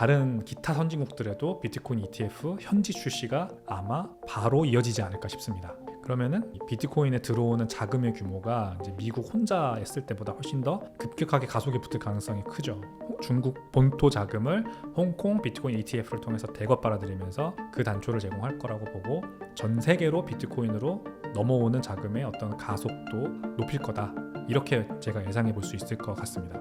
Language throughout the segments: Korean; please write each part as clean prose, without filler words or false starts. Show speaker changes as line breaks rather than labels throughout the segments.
다른 기타 선진국들에도 비트코인 ETF 현지 출시가 아마 바로 이어지지 않을까 싶습니다. 그러면은 이 비트코인에 들어오는 자금의 규모가 이제 미국 혼자 했을 때보다 훨씬 더 급격하게 가속이 붙을 가능성이 크죠. 중국 본토 자금을 홍콩 비트코인 ETF를 통해서 대거 빨아들이면서 그 단초를 제공할 거라고 보고 전 세계로 비트코인으로 넘어오는 자금의 어떤 가속도 높일 거다. 이렇게 제가 예상해 볼 수 있을 것 같습니다.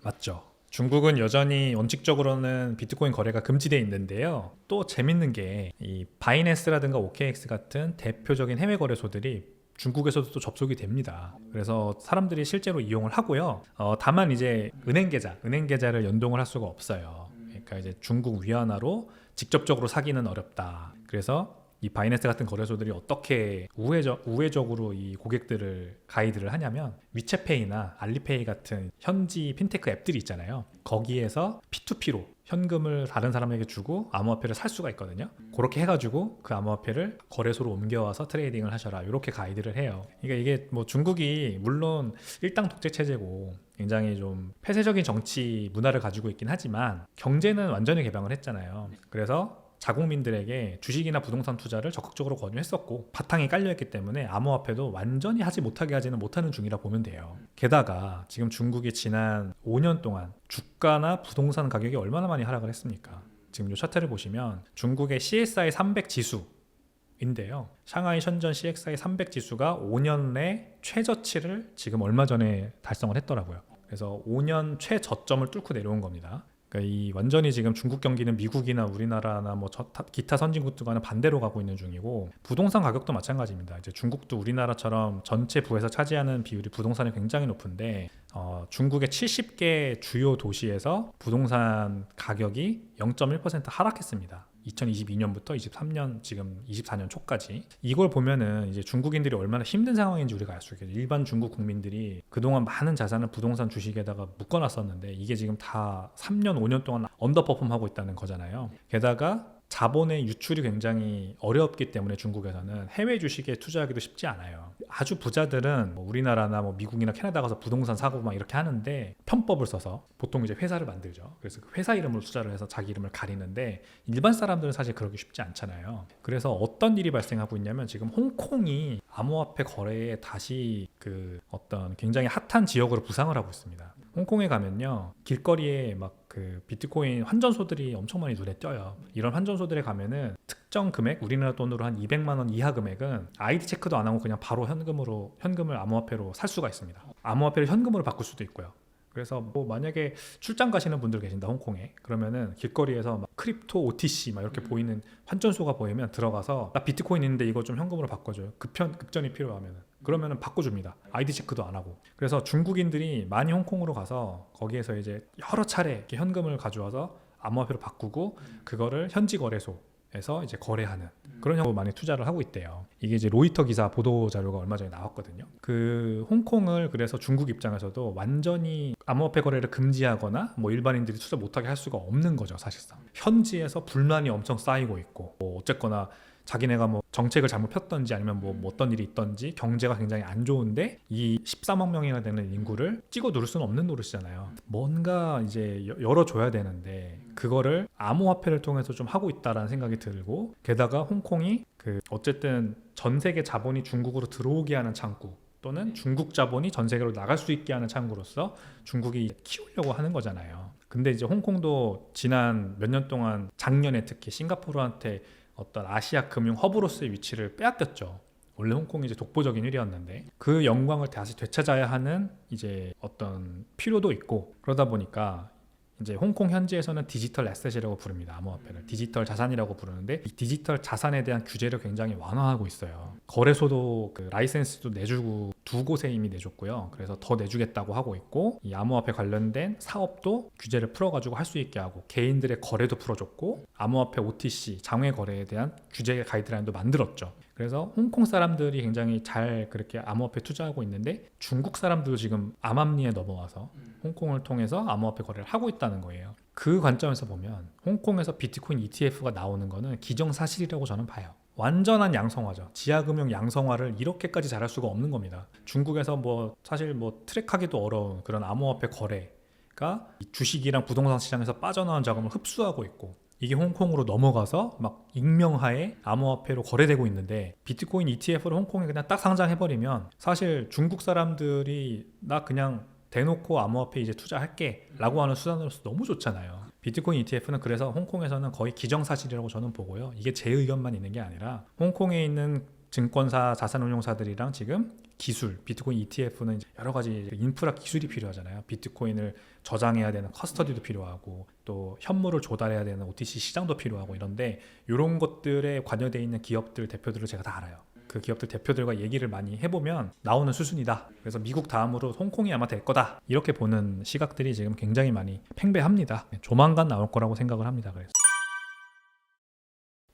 맞죠? 중국은 여전히 원칙적으로는 비트코인 거래가 금지되어 있는데요. 또 재밌는 게 이 바이낸스라든가 OKX 같은 대표적인 해외 거래소들이 중국에서도 또 접속이 됩니다. 그래서 사람들이 실제로 이용을 하고요. 다만 이제 은행 계좌를 연동을 할 수가 없어요. 그러니까 이제 중국 위안화로 직접적으로 사기는 어렵다. 그래서 이 바이낸스 같은 거래소들이 어떻게 우회적으로 이 고객들을 가이드를 하냐면 위챗페이나 알리페이 같은 현지 핀테크 앱들이 있잖아요. 거기에서 P2P로 현금을 다른 사람에게 주고 암호화폐를 살 수가 있거든요. 그렇게 해가지고 그 암호화폐를 거래소로 옮겨와서 트레이딩을 하셔라. 이렇게 가이드를 해요. 그러니까 이게 뭐 중국이 물론 일당 독재 체제고 굉장히 좀 폐쇄적인 정치 문화를 가지고 있긴 하지만 경제는 완전히 개방을 했잖아요. 그래서 자국민들에게 주식이나 부동산 투자를 적극적으로 권유했었고 바탕이 깔려있기 때문에 암호화폐도 완전히 하지 못하게 하지는 못하는 중이라 보면 돼요. 게다가 지금 중국이 지난 5년 동안 주가나 부동산 가격이 얼마나 많이 하락을 했습니까? 지금 이 차트를 보시면 중국의 CSI 300 지수인데요. 샹하이 션전 CXI 300 지수가 5년 내 최저치를 지금 얼마 전에 달성을 했더라고요. 그래서 5년 최저점을 뚫고 내려온 겁니다. 그러니까 이 완전히 지금 중국 경기는 미국이나 우리나라나 뭐 기타 선진국들과는 반대로 가고 있는 중이고 부동산 가격도 마찬가지입니다. 이제 중국도 우리나라처럼 전체 부에서 차지하는 비율이 부동산이 굉장히 높은데 중국의 70개 주요 도시에서 부동산 가격이 0.1% 하락했습니다. 2022년부터 23년 지금 24년 초까지 이걸 보면은 이제 중국인들이 얼마나 힘든 상황인지 우리가 알 수 있겠죠. 일반 중국 국민들이 그동안 많은 자산을 부동산 주식에다가 묶어놨었는데 이게 지금 다 3년 5년 동안 언더퍼폼하고 있다는 거잖아요. 게다가 자본의 유출이 굉장히 어렵기 때문에 중국에서는 해외 주식에 투자하기도 쉽지 않아요. 아주 부자들은 뭐 우리나라나 뭐 미국이나 캐나다 가서 부동산 사고 막 이렇게 하는데 편법을 써서 보통 이제 회사를 만들죠. 그래서 그 회사 이름으로 투자를 해서 자기 이름을 가리는데 일반 사람들은 사실 그러기 쉽지 않잖아요. 그래서 어떤 일이 발생하고 있냐면 지금 홍콩이 암호화폐 거래에 다시 그 어떤 굉장히 핫한 지역으로 부상을 하고 있습니다. 홍콩에 가면요 길거리에 막 그 비트코인 환전소들이 엄청 많이 눈에 띄어요. 이런 환전소들에 가면은 특정 금액, 우리나라 돈으로 한 200만 원 이하 금액은 아이디 체크도 안 하고 그냥 바로 현금을 암호화폐로 살 수가 있습니다. 암호화폐를 현금으로 바꿀 수도 있고요. 그래서 뭐 만약에 출장 가시는 분들 계신다 홍콩에 그러면은 길거리에서 막 크립토 OTC 막 이렇게 보이는 환전소가 보이면 들어가서 나 비트코인 있는데 이거 좀 현금으로 바꿔줘요. 급전이 필요하면은 그러면은 바꿔줍니다. 아이디 체크도 안 하고. 그래서 중국인들이 많이 홍콩으로 가서 거기에서 이제 여러 차례 이렇게 현금을 가져와서 암호화폐로 바꾸고 그거를 현지 거래소에서 이제 거래하는 그런 형으로 많이 투자를 하고 있대요. 이게 이제 로이터 기사 보도 자료가 얼마 전에 나왔거든요. 그 홍콩을 그래서 중국 입장에서도 완전히 암호화폐 거래를 금지하거나 뭐 일반인들이 투자 못하게 할 수가 없는 거죠, 사실상. 현지에서 불만이 엄청 쌓이고 있고 뭐 어쨌거나 자기네가 뭐 정책을 잘못 폈던지 아니면 뭐 어떤 일이 있던지 경제가 굉장히 안 좋은데 이 13억 명이나 되는 인구를 찍어 누를 수는 없는 노릇이잖아요. 뭔가 이제 열어줘야 되는데 그거를 암호화폐를 통해서 좀 하고 있다라는 생각이 들고 게다가 홍콩이 그 어쨌든 전 세계 자본이 중국으로 들어오게 하는 창구 또는 중국 자본이 전 세계로 나갈 수 있게 하는 창구로서 중국이 키우려고 하는 거잖아요. 근데 이제 홍콩도 지난 몇 년 동안 작년에 특히 싱가포르한테 어떤 아시아 금융 허브로서의 위치를 빼앗겼죠. 원래 홍콩이 이제 독보적인 일이었는데 그 영광을 다시 되찾아야 하는 이제 어떤 필요도 있고 그러다 보니까 이제 홍콩 현지에서는 디지털 애셋이라고 부릅니다. 암호화폐를 디지털 자산이라고 부르는데 이 디지털 자산에 대한 규제를 굉장히 완화하고 있어요. 거래소도 그 라이센스도 내주고 두 곳에 이미 내줬고요. 그래서 더 내주겠다고 하고 있고 이 암호화폐 관련된 사업도 규제를 풀어가지고 할 수 있게 하고 개인들의 거래도 풀어줬고 암호화폐 OTC 장외 거래에 대한 규제 가이드라인도 만들었죠. 그래서 홍콩 사람들이 굉장히 잘 그렇게 암호화폐 투자하고 있는데 중국 사람들도 지금 암암리에 넘어와서 홍콩을 통해서 암호화폐 거래를 하고 있다는 거예요. 그 관점에서 보면 홍콩에서 비트코인 ETF가 나오는 거는 기정사실이라고 저는 봐요. 완전한 양성화죠. 지하금융 양성화를 이렇게까지 잘할 수가 없는 겁니다. 중국에서 뭐 사실 뭐 트랙하기도 어려운 그런 암호화폐 거래가 주식이랑 부동산 시장에서 빠져나온 자금을 흡수하고 있고, 이게 홍콩으로 넘어가서 막 익명하에 암호화폐로 거래되고 있는데, 비트코인 ETF를 홍콩에 그냥 딱 상장해버리면 사실 중국 사람들이 나 그냥 대놓고 암호화폐 이제 투자할게 라고 하는 수단으로서 너무 좋잖아요. 비트코인 ETF는 그래서 홍콩에서는 거의 기정사실이라고 저는 보고요. 이게 제 의견만 있는 게 아니라 홍콩에 있는 증권사, 자산운용사들이랑 지금 기술, 비트코인 ETF는 여러 가지 인프라 기술이 필요하잖아요. 비트코인을 저장해야 되는 커스터디도 필요하고, 또 현물을 조달해야 되는 OTC 시장도 필요하고, 이런데 이런 것들에 관여되어 있는 기업들 대표들을 제가 다 알아요. 그 기업들 대표들과 얘기를 많이 해보면 나오는 수순이다. 그래서 미국 다음으로 홍콩이 아마 될 거다. 이렇게 보는 시각들이 지금 굉장히 많이 팽배합니다. 조만간 나올 거라고 생각을 합니다. 그래서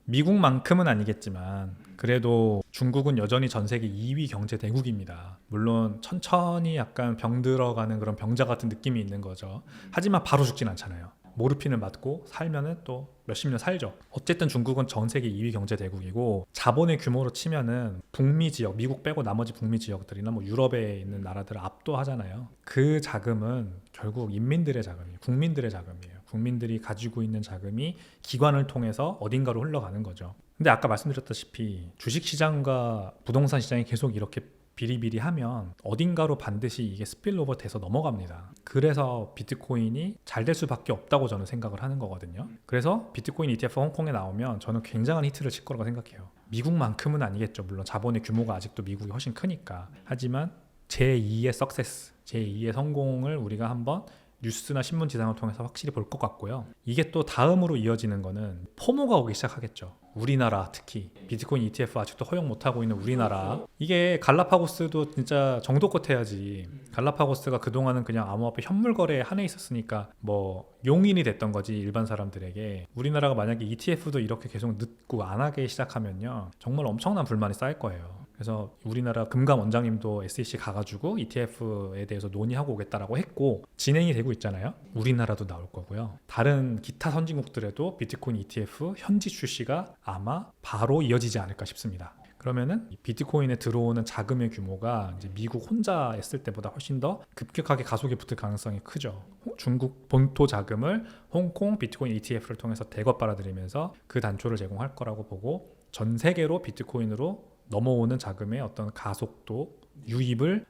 미국만큼은 아니겠지만 그래도 중국은 여전히 전 세계 2위 경제 대국입니다. 물론 천천히 약간 병들어가는 그런 병자 같은 느낌이 있는 거죠. 하지만 바로 죽진 않잖아요. 모르핀을 맞고 살면은 또 몇십 년 살죠. 어쨌든 중국은 전 세계 2위 경제 대국이고, 자본의 규모로 치면은 북미 지역, 미국 빼고 나머지 북미 지역들이나 뭐 유럽에 있는 나라들을 압도하잖아요. 그 자금은 결국 인민들의 자금이에요. 국민들의 자금이에요. 국민들이 가지고 있는 자금이 기관을 통해서 어딘가로 흘러가는 거죠. 근데 아까 말씀드렸다시피 주식시장과 부동산 시장이 계속 이렇게 비리비리하면 어딘가로 반드시 이게 스필오버 돼서 넘어갑니다. 그래서 비트코인이 잘 될 수밖에 없다고 저는 생각을 하는 거거든요. 그래서 비트코인 ETF 홍콩에 나오면 저는 굉장한 히트를 칠 거라고 생각해요. 미국만큼은 아니겠죠. 물론 자본의 규모가 아직도 미국이 훨씬 크니까. 하지만 제2의 석세스, 제2의 성공을 우리가 한번 뉴스나 신문 지상을 통해서 확실히 볼 것 같고요. 이게 또 다음으로 이어지는 거는 포모가 오기 시작하겠죠. 우리나라 특히 비트코인 ETF 아직도 허용 못하고 있는 우리나라, 이게 갈라파고스도 진짜 정도껏 해야지. 갈라파고스가 그동안은 그냥 암호화폐 현물 거래에 한해 있었으니까 뭐 용인이 됐던 거지 일반 사람들에게. 우리나라가 만약에 ETF도 이렇게 계속 늦고 안 하게 시작하면요 정말 엄청난 불만이 쌓일 거예요. 그래서 우리나라 금감 원장님도 SEC 가가지고 ETF에 대해서 논의하고 오겠다라고 했고, 진행이 되고 있잖아요. 우리나라도 나올 거고요. 다른 기타 선진국들에도 비트코인 ETF 현지 출시가 아마 바로 이어지지 않을까 싶습니다. 그러면은 비트코인에 들어오는 자금의 규모가 이제 미국 혼자 했을 때보다 훨씬 더 급격하게 가속이 붙을 가능성이 크죠. 중국 본토 자금을 홍콩 비트코인 ETF를 통해서 대거 빨아들이면서 그 단초를 제공할 거라고 보고, 전 세계로 비트코인으로 넘어오는 자금의 어떤 가속도, 유입을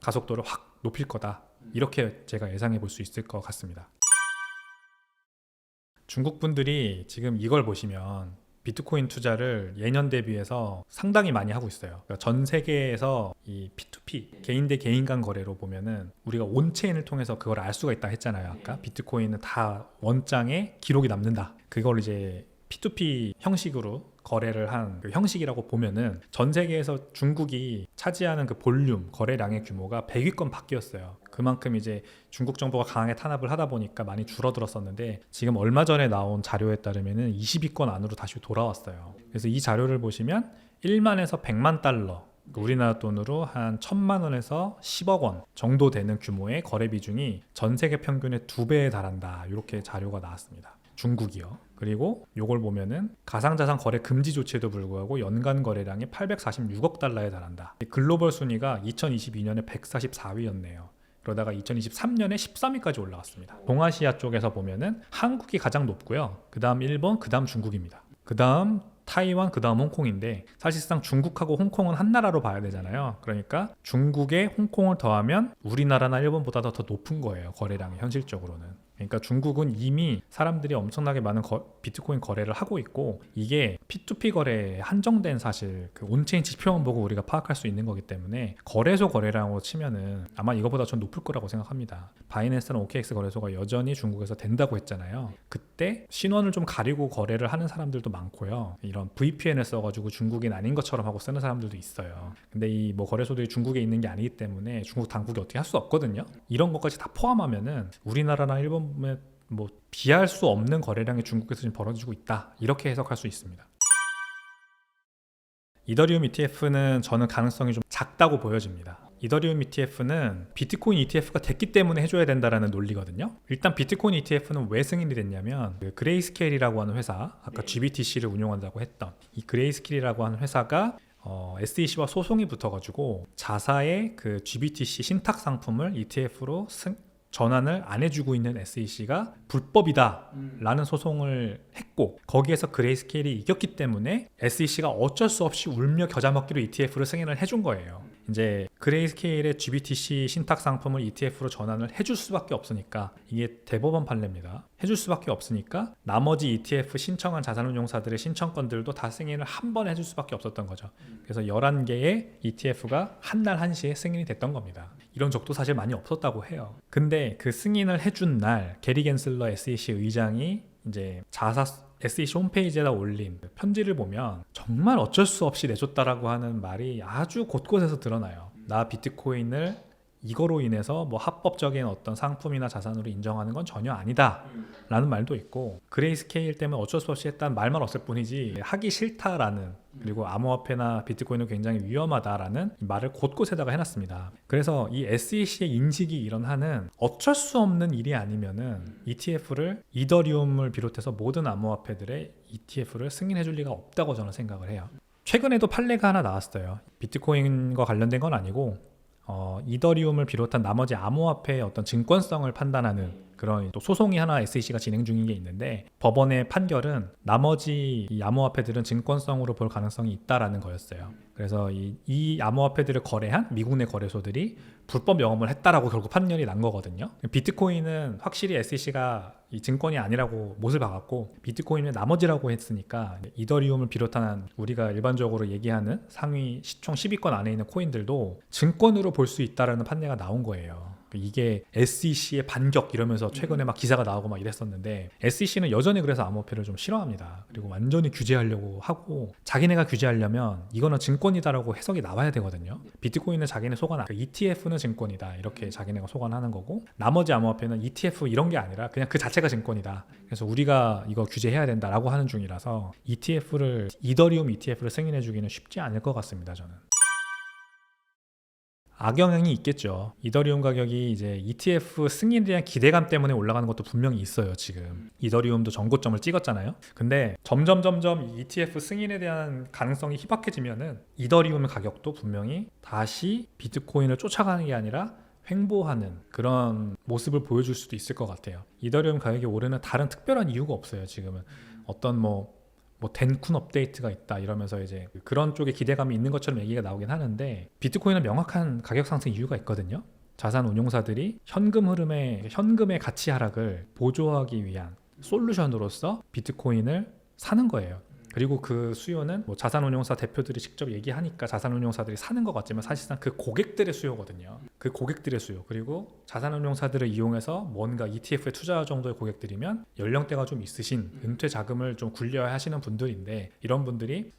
가속도를 확 높일 거다. 이렇게 제가 예상해 볼 수 있을 것 같습니다. 중국 분들이 지금 이걸 보시면 비트코인 투자를 예년 대비해서 상당히 많이 하고 있어요. 그러니까 전 세계에서 이 P2P, 개인 대 개인 간 거래로 보면은 우리가 온체인을 통해서 그걸 알 수가 있다 했잖아요. 아까 비트코인은 다 원장에 기록이 남는다. 그걸 이제 P2P 형식으로 거래를 한 그 형식이라고 보면은 전 세계에서 중국이 차지하는 그 볼륨, 거래량의 규모가 100위권 밖이었어요. 그만큼 이제 중국 정부가 강하게 탄압을 하다 보니까 많이 줄어들었었는데, 지금 얼마 전에 나온 자료에 따르면은 20위권 안으로 다시 돌아왔어요. 그래서 이 자료를 보시면 1만에서 100만 달러, 우리나라 돈으로 한 1000만 원에서 10억 원 정도 되는 규모의 거래 비중이 전 세계 평균의 2배에 달한다. 이렇게 자료가 나왔습니다. 중국이요. 그리고 요걸 보면은 가상자산 거래 금지 조치에도 불구하고 연간 거래량이 846억 달러에 달한다. 글로벌 순위가 2022년에 144위였네요. 그러다가 2023년에 13위까지 올라왔습니다. 동아시아 쪽에서 보면은 한국이 가장 높고요. 그 다음 일본, 그 다음 중국입니다. 그 다음 타이완, 그 다음 홍콩인데, 사실상 중국하고 홍콩은 한 나라로 봐야 되잖아요. 그러니까 중국에 홍콩을 더하면 우리나라나 일본보다 더 높은 거예요. 거래량이 현실적으로는. 그러니까 중국은 이미 사람들이 엄청나게 많은 비트코인 거래를 하고 있고, 이게 P2P 거래에 한정된 사실 그 온체인 지표만 보고 우리가 파악할 수 있는 거기 때문에 거래소 거래량으로 치면은 아마 이거보다 좀 높을 거라고 생각합니다. 바이낸스나 OKX 거래소가 여전히 중국에서 된다고 했잖아요. 그때 신원을 좀 가리고 거래를 하는 사람들도 많고요. 이런 VPN을 써가지고 중국인 아닌 것처럼 하고 쓰는 사람들도 있어요. 근데 이 뭐 거래소들이 중국에 있는 게 아니기 때문에 중국 당국이 어떻게 할 수 없거든요. 이런 것까지 다 포함하면은 우리나라나 일본 뭐 비할 수 없는 거래량이 중국에서 지금 벌어지고 있다. 이렇게 해석할 수 있습니다. 이더리움 ETF는 저는 가능성이 좀 작다고 보여집니다. 이더리움 ETF는 비트코인 ETF가 됐기 때문에 해줘야 된다라는 논리거든요. 일단 비트코인 ETF는 왜 승인이 됐냐면 그 그레이스케일이라고 하는 회사, 아까 GBTC를 운용한다고 했던 이 그레이스케일이라고 하는 회사가 SEC와 소송이 붙어가지고 자사의 그 GBTC 신탁 상품을 ETF로 전환을 안 해주고 있는 SEC가 불법이다 라는 소송을 했고, 거기에서 그레이스케일이 이겼기 때문에 SEC가 어쩔 수 없이 울며 겨자 먹기로 ETF를 승인을 해준 거예요. 이제 그레이스케일의 GBTC 신탁 상품을 ETF로 전환을 해줄 수밖에 없으니까, 이게 대법원 판례입니다. 해줄 수밖에 없으니까 나머지 ETF 신청한 자산운용사들의 신청건들도 다 승인을 한 번에 해줄 수밖에 없었던 거죠. 그래서 11개의 ETF가 한 날 한시에 승인이 됐던 겁니다. 이런 적도 사실 많이 없었다고 해요. 근데 그 승인을 해준 날 게리 겐슬러 SEC 의장이 이제 자사 SEC 홈페이지에다 올린 편지를 보면 정말 어쩔 수 없이 내줬다라고 하는 말이 아주 곳곳에서 드러나요. 나 비트코인을 이거로 인해서 뭐 합법적인 어떤 상품이나 자산으로 인정하는 건 전혀 아니다 라는 말도 있고, 그레이스케일 때문에 어쩔 수 없이 했다는 말만 없을 뿐이지 하기 싫다라는, 그리고 암호화폐나 비트코인은 굉장히 위험하다라는 말을 곳곳에다가 해놨습니다. 그래서 이 SEC의 인식이 이런 한은 어쩔 수 없는 일이 아니면은 ETF를, 이더리움을 비롯해서 모든 암호화폐들의 ETF를 승인해 줄 리가 없다고 저는 생각을 해요. 최근에도 판례가 하나 나왔어요. 비트코인과 관련된 건 아니고 이더리움을 비롯한 나머지 암호화폐의 어떤 증권성을 판단하는 그런 또 소송이 하나 SEC가 진행 중인 게 있는데, 법원의 판결은 나머지 이 암호화폐들은 증권성으로 볼 가능성이 있다라는 거였어요. 그래서 이 암호화폐들을 거래한 미국 내 거래소들이 불법 영업을 했다라고 결국 판결이 난 거거든요. 비트코인은 확실히 SEC가 이 증권이 아니라고 못을 박았고, 비트코인은 나머지라고 했으니까 이더리움을 비롯한 우리가 일반적으로 얘기하는 상위 총 10위권 안에 있는 코인들도 증권으로 볼 수 있다라는 판례가 나온 거예요. 이게 SEC의 반격 이러면서 최근에 막 기사가 나오고 막 이랬었는데, SEC는 여전히 그래서 암호화폐를 좀 싫어합니다. 그리고 완전히 규제하려고 하고, 자기네가 규제하려면 이거는 증권이다라고 해석이 나와야 되거든요. 비트코인은 자기네 소관, ETF는 증권이다 이렇게 자기네가 소관하는 거고, 나머지 암호화폐는 ETF 이런 게 아니라 그냥 그 자체가 증권이다. 그래서 우리가 이거 규제해야 된다라고 하는 중이라서 이더리움 ETF를 승인해 주기는 쉽지 않을 것 같습니다, 저는. 악영향이 있겠죠. 이더리움 가격이 이제 ETF 승인에 대한 기대감 때문에 올라가는 것도 분명히 있어요. 지금 이더리움도 전고점을 찍었잖아요. 근데 점점 ETF 승인에 대한 가능성이 희박해지면은 이더리움 가격도 분명히 다시 비트코인을 쫓아가는 게 아니라 횡보하는 그런 모습을 보여줄 수도 있을 것 같아요. 이더리움 가격이 오르는 다른 특별한 이유가 없어요. 지금은 어떤 뭐 덴쿤 업데이트가 있다 이러면서 이제 그런 쪽에 기대감이 있는 것처럼 얘기가 나오긴 하는데, 비트코인은 명확한 가격 상승 이유가 있거든요. 자산 운용사들이 현금의 가치 하락을 보조하기 위한 솔루션으로서 비트코인을 사는 거예요. 그리고 그 수요는 뭐 자산운용사 대표들이 직접 얘기하니까 자산운용사들이 사는 것 같지만 사실상 그 고객들의 수요거든요. 그 고객들의 수요, 그리고 자산운용사들을 이용해서 뭔가 ETF에 투자할 정도의 고객들이면 연령대가 좀 있으신 은퇴 자금을 좀 굴려야 하시는 분들인데, 이런 분들이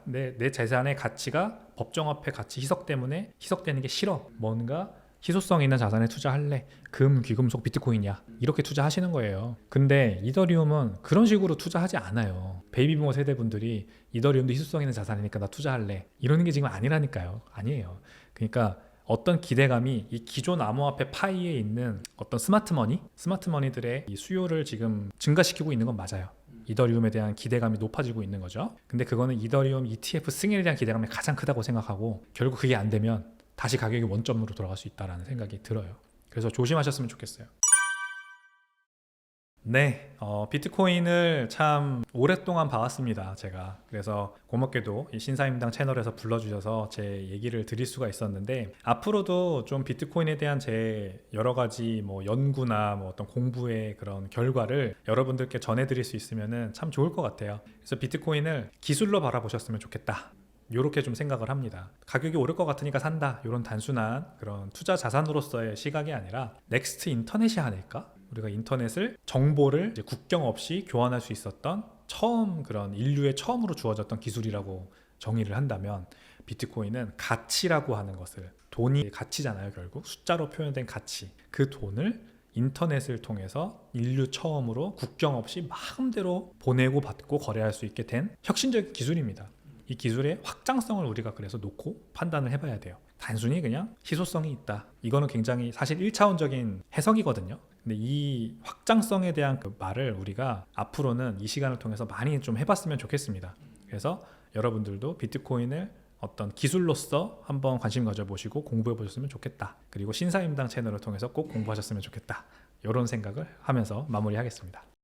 내 재산의 가치가 법정화폐 가치 희석 때문에 희석되는 게 싫어, 뭔가 희소성 있는 자산에 투자할래, 금, 귀금속, 비트코인이야 이렇게 투자하시는 거예요. 근데 이더리움은 그런 식으로 투자하지 않아요. 베이비부머 세대분들이 이더리움도 희소성 있는 자산이니까 나 투자할래 이러는 게 지금 아니라니까요. 아니에요. 그러니까 어떤 기대감이 이 기존 암호화폐 파이에 있는 어떤 스마트머니들의 이 수요를 지금 증가시키고 있는 건 맞아요. 이더리움에 대한 기대감이 높아지고 있는 거죠. 근데 그거는 이더리움 ETF 승인에 대한 기대감이 가장 크다고 생각하고, 결국 그게 안 되면 다시 가격이 원점으로 돌아갈 수 있다는 생각이 들어요. 그래서 조심하셨으면 좋겠어요. 네, 비트코인을 참 오랫동안 봐왔습니다, 제가. 그래서 고맙게도 이 신사임당 채널에서 불러주셔서 제 얘기를 드릴 수가 있었는데, 앞으로도 좀 비트코인에 대한 제 여러 가지 뭐 연구나 뭐 어떤 공부의 그런 결과를 여러분들께 전해드릴 수 있으면 참 좋을 것 같아요. 그래서 비트코인을 기술로 바라보셨으면 좋겠다, 요렇게 좀 생각을 합니다. 가격이 오를 것 같으니까 산다, 이런 단순한 그런 투자 자산으로서의 시각이 아니라 넥스트 인터넷이 아닐까? 우리가 인터넷을, 정보를 이제 국경 없이 교환할 수 있었던 그런 인류의 처음으로 주어졌던 기술이라고 정의를 한다면, 비트코인은 가치라고 하는 것을, 돈이 가치잖아요. 결국 숫자로 표현된 가치, 그 돈을 인터넷을 통해서 인류 처음으로 국경 없이 마음대로 보내고 받고 거래할 수 있게 된 혁신적인 기술입니다. 이 기술의 확장성을 우리가 그래서 놓고 판단을 해봐야 돼요. 단순히 그냥 희소성이 있다. 이거는 굉장히 사실 1차원적인 해석이거든요. 근데 이 확장성에 대한 그 말을 우리가 앞으로는 이 시간을 통해서 많이 좀 해봤으면 좋겠습니다. 그래서 여러분들도 비트코인을 어떤 기술로서 한번 관심 가져보시고 공부해 보셨으면 좋겠다. 그리고 신사임당 채널을 통해서 꼭 공부하셨으면 좋겠다. 이런 생각을 하면서 마무리하겠습니다.